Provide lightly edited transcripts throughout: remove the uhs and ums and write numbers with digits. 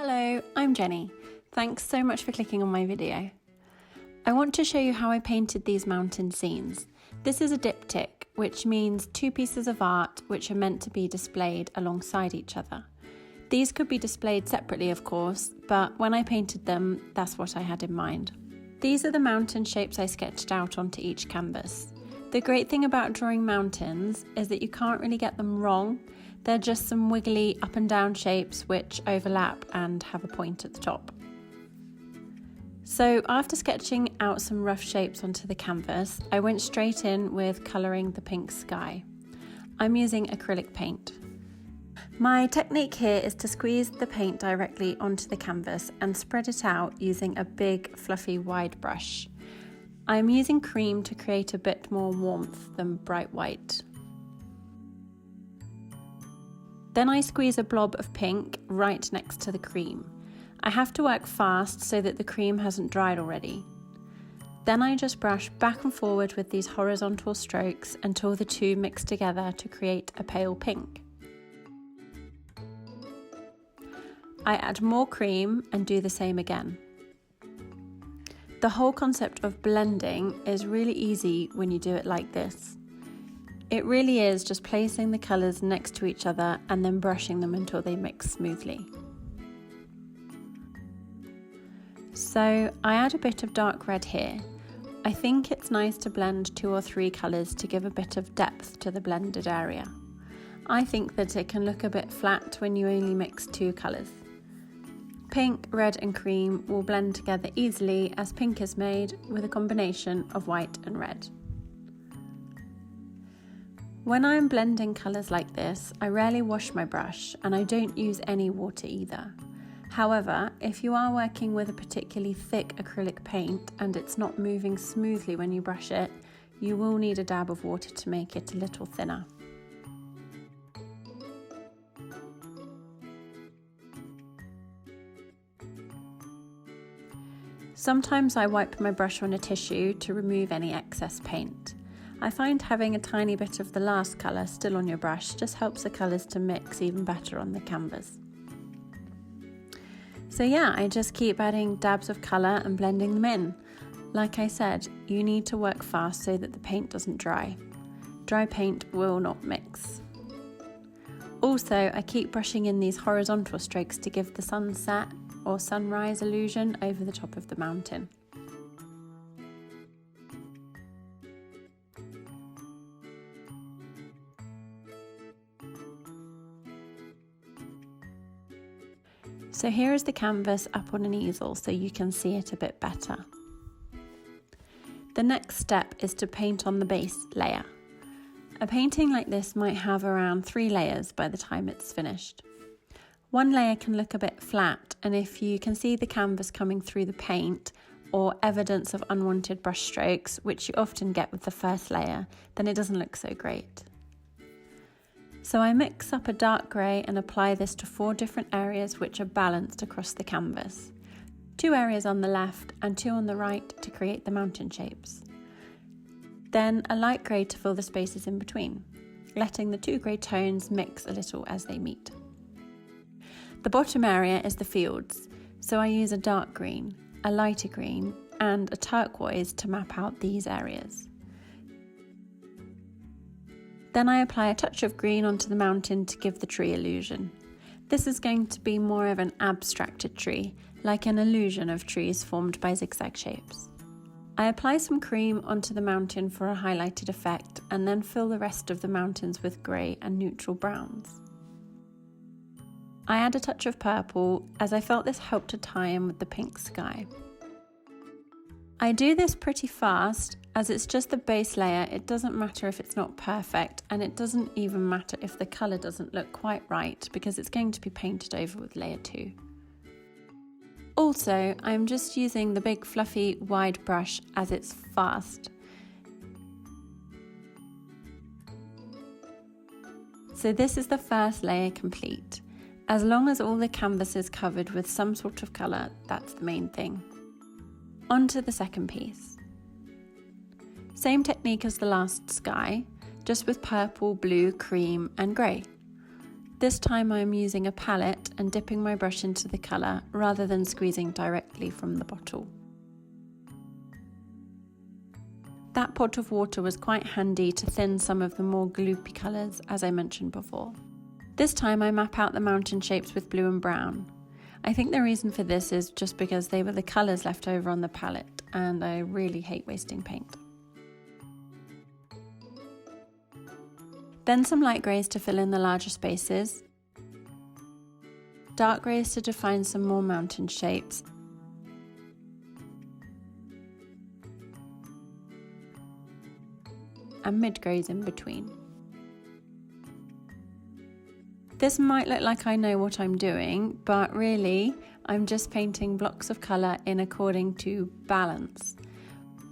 Hello, I'm Jenny. Thanks so much for clicking on my video. I want to show you how I painted these mountain scenes. This is a diptych, which means two pieces of art which are meant to be displayed alongside each other. These could be displayed separately, of course, but when I painted them, that's what I had in mind. These are the mountain shapes I sketched out onto each canvas. The great thing about drawing mountains is that you can't really get them wrong. They're just some wiggly up and down shapes which overlap and have a point at the top. So after sketching out some rough shapes onto the canvas, I went straight in with colouring the pink sky. I'm using acrylic paint. My technique here is to squeeze the paint directly onto the canvas and spread it out using a big, fluffy, wide brush. I'm using cream to create a bit more warmth than bright white. Then I squeeze a blob of pink right next to the cream. I have to work fast so that the cream hasn't dried already. Then I just brush back and forward with these horizontal strokes until the two mix together to create a pale pink. I add more cream and do the same again. The whole concept of blending is really easy when you do it like this. It really is just placing the colours next to each other and then brushing them until they mix smoothly. So I add a bit of dark red here. I think it's nice to blend 2 or 3 colours to give a bit of depth to the blended area. I think that it can look a bit flat when you only mix 2 colours. Pink, red and cream will blend together easily as pink is made with a combination of white and red. When I'm blending colours like this, I rarely wash my brush and I don't use any water either. However, if you are working with a particularly thick acrylic paint and it's not moving smoothly when you brush it, you will need a dab of water to make it a little thinner. Sometimes I wipe my brush on a tissue to remove any excess paint. I find having a tiny bit of the last colour still on your brush just helps the colours to mix even better on the canvas. So yeah, I just keep adding dabs of colour and blending them in. Like I said, you need to work fast so that the paint doesn't dry. Dry paint will not mix. Also, I keep brushing in these horizontal strokes to give the sunset or sunrise illusion over the top of the mountain. So here is the canvas up on an easel so you can see it a bit better. The next step is to paint on the base layer. A painting like this might have around 3 layers by the time it's finished. One layer can look a bit flat, and if you can see the canvas coming through the paint or evidence of unwanted brush strokes, which you often get with the first layer, then it doesn't look so great. So I mix up a dark grey and apply this to 4 different areas which are balanced across the canvas. 2 areas on the left and 2 on the right to create the mountain shapes. Then a light grey to fill the spaces in between, letting the 2 grey tones mix a little as they meet. The bottom area is the fields, so I use a dark green, a lighter green and a turquoise to map out these areas. Then I apply a touch of green onto the mountain to give the tree illusion. This is going to be more of an abstracted tree, like an illusion of trees formed by zigzag shapes. I apply some cream onto the mountain for a highlighted effect and then fill the rest of the mountains with grey and neutral browns. I add a touch of purple as I felt this helped to tie in with the pink sky. I do this pretty fast as it's just the base layer. It doesn't matter if it's not perfect, and it doesn't even matter if the colour doesn't look quite right because it's going to be painted over with layer 2. Also, I'm just using the big fluffy wide brush as it's fast. So this is the first layer complete. As long as all the canvas is covered with some sort of colour, that's the main thing. On to the second piece. Same technique as the last sky, just with purple, blue, cream and grey. This time I'm using a palette and dipping my brush into the colour rather than squeezing directly from the bottle. That pot of water was quite handy to thin some of the more gloopy colours, as I mentioned before. This time I map out the mountain shapes with blue and brown. I think the reason for this is just because they were the colours left over on the palette, and I really hate wasting paint. Then some light greys to fill in the larger spaces, dark greys to define some more mountain shapes, and mid greys in between. This might look like I know what I'm doing, but really I'm just painting blocks of colour in according to balance.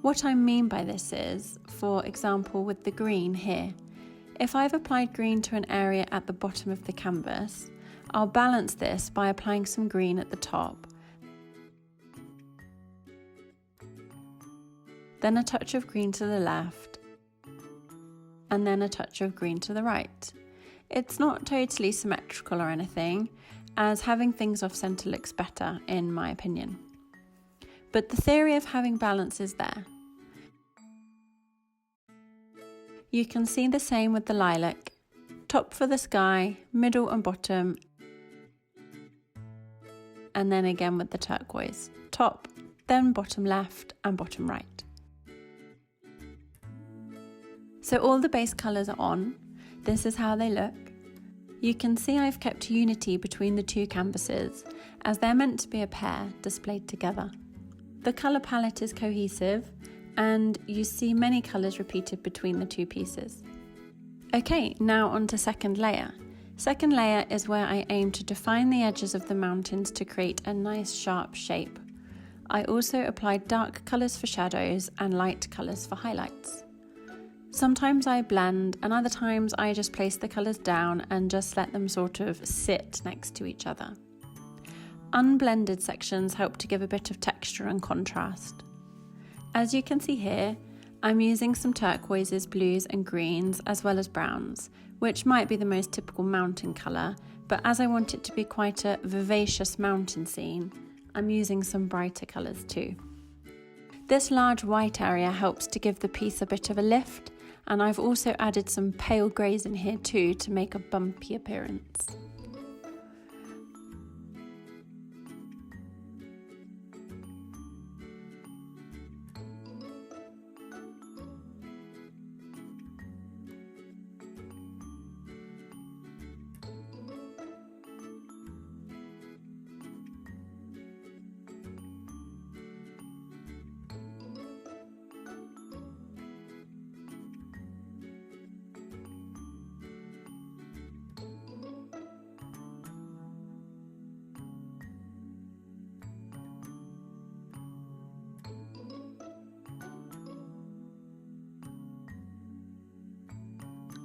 What I mean by this is, for example with the green here, if I've applied green to an area at the bottom of the canvas, I'll balance this by applying some green at the top, then a touch of green to the left, and then a touch of green to the right. It's not totally symmetrical or anything, as having things off centre looks better in my opinion. But the theory of having balance is there. You can see the same with the lilac, top for the sky, middle and bottom, and then again with the turquoise, top, then bottom left and bottom right. So all the base colours are on. This is how they look. You can see I've kept unity between the two canvases, as they're meant to be a pair displayed together. The colour palette is cohesive, and you see many colours repeated between the two pieces. Okay, now on to second layer. Second layer is where I aim to define the edges of the mountains to create a nice sharp shape. I also applied dark colours for shadows and light colours for highlights. Sometimes I blend, and other times I just place the colours down and just let them sort of sit next to each other. Unblended sections help to give a bit of texture and contrast. As you can see here, I'm using some turquoises, blues and greens as well as browns, which might be the most typical mountain colour, but as I want it to be quite a vivacious mountain scene, I'm using some brighter colours too. This large white area helps to give the piece a bit of a lift, and I've also added some pale greys in here too to make a bumpy appearance.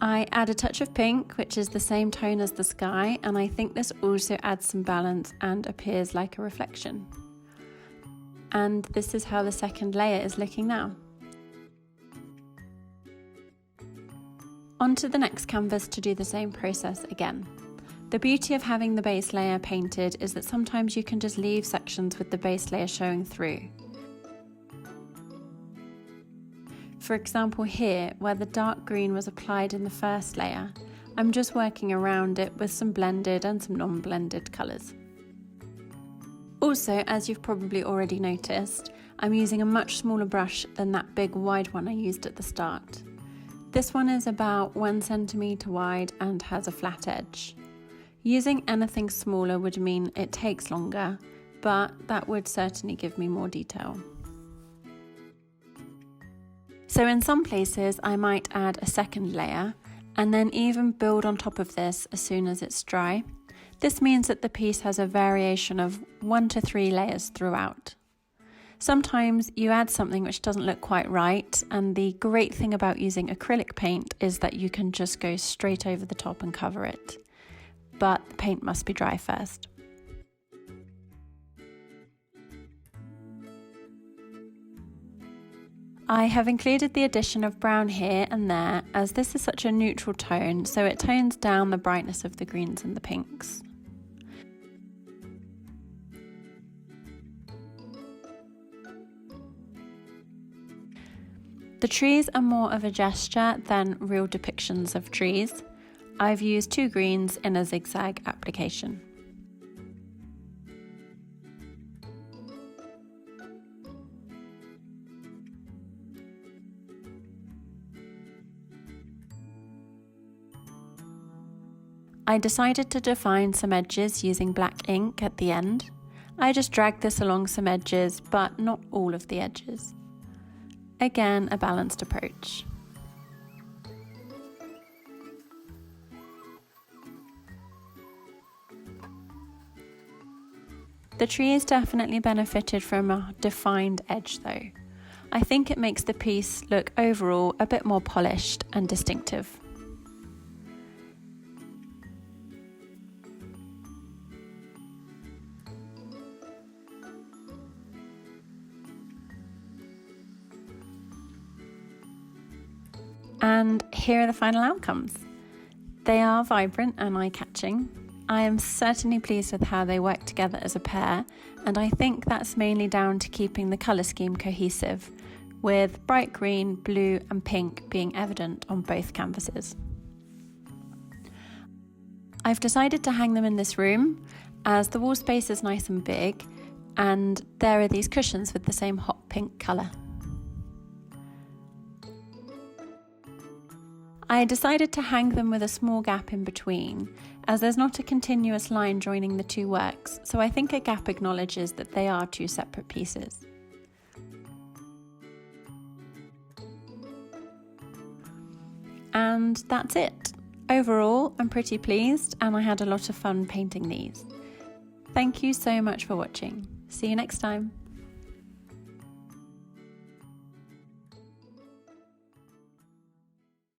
I add a touch of pink, which is the same tone as the sky, and I think this also adds some balance and appears like a reflection. And this is how the second layer is looking now. On to the next canvas to do the same process again. The beauty of having the base layer painted is that sometimes you can just leave sections with the base layer showing through. For example here, where the dark green was applied in the first layer, I'm just working around it with some blended and some non-blended colours. Also, as you've probably already noticed, I'm using a much smaller brush than that big wide one I used at the start. This one is about 1 centimetre wide and has a flat edge. Using anything smaller would mean it takes longer, but that would certainly give me more detail. So in some places I might add a second layer and then even build on top of this as soon as it's dry. This means that the piece has a variation of 1 to 3 layers throughout. Sometimes you add something which doesn't look quite right, and the great thing about using acrylic paint is that you can just go straight over the top and cover it. But the paint must be dry first. I have included the addition of brown here and there, as this is such a neutral tone, so it tones down the brightness of the greens and the pinks. The trees are more of a gesture than real depictions of trees. I've used 2 greens in a zigzag application. I decided to define some edges using black ink at the end. I just dragged this along some edges, but not all of the edges. Again, a balanced approach. The trees definitely benefited from a defined edge though. I think it makes the piece look overall a bit more polished and distinctive. And here are the final outcomes. They are vibrant and eye-catching. I am certainly pleased with how they work together as a pair, and I think that's mainly down to keeping the colour scheme cohesive, with bright green, blue and pink being evident on both canvases. I've decided to hang them in this room, as the wall space is nice and big, and there are these cushions with the same hot pink colour. I decided to hang them with a small gap in between, as there's not a continuous line joining the 2 works, so I think a gap acknowledges that they are 2 separate pieces. And that's it. Overall, I'm pretty pleased and I had a lot of fun painting these. Thank you so much for watching. See you next time.